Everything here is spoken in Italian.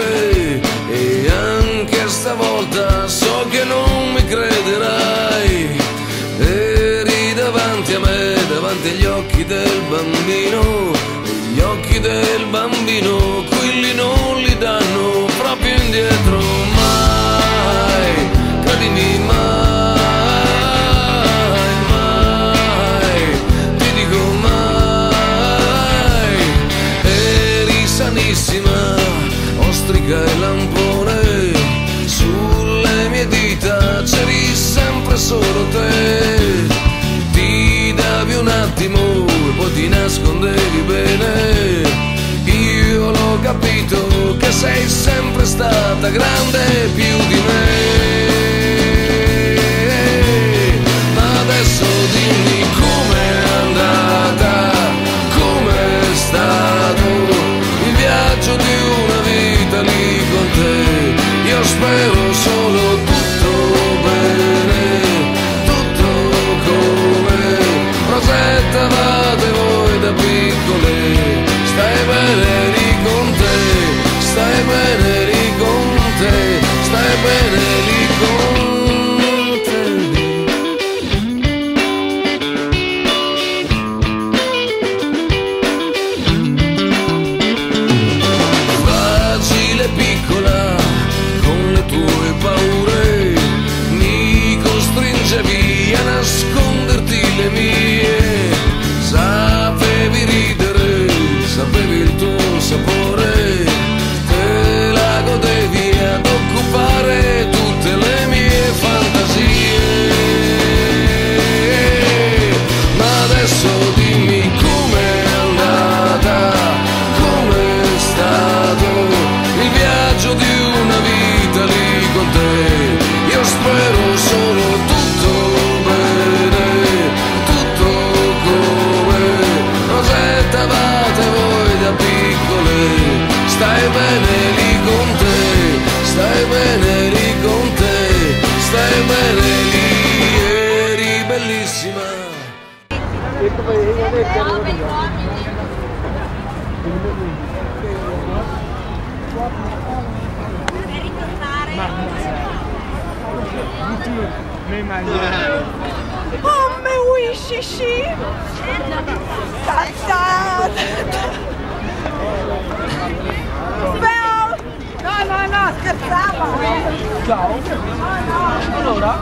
te, e anche stavolta so che non mi crederai. Eri davanti a me, davanti agli occhi del bambino, e gli occhi del bambino quelli non li danno proprio indietro mai. Credimi, mai, mai, ti dico mai. Eri sanissima, ostrica e lampone, sulle mie dita c'eri sempre solo te. Ti davi un attimo e poi ti nascondevi bene. Io l'ho capito che sei sempre stata grande più di me. Ma adesso dimmi com'è andata, com'è stato il viaggio di una vita lì con te. Io spero solo tutto bene, tutto come prosettavate voi da piccole. Stai bene lì con te, stai bene lì con te, stai bene lì con te. Fragile piccola, con le tue paure, mi costringevi a nasconderti le mie. Sapevi ridere, sapevi il tuo sapore, te la godevi ad occupare tutte le mie fantasie. Ma adesso dimmi com'è andata, com'è stato il viaggio di una vita lì con te. Io spero solo tutto bene, tutto come prosettavate voi da piccole. Stai bene lì con te, stai bene lì con te, stai bene lì, eri bellissima. Oh, mais oui, chichi. Cazzate. Spero. No, scherzavo. Ciao. No. Allora?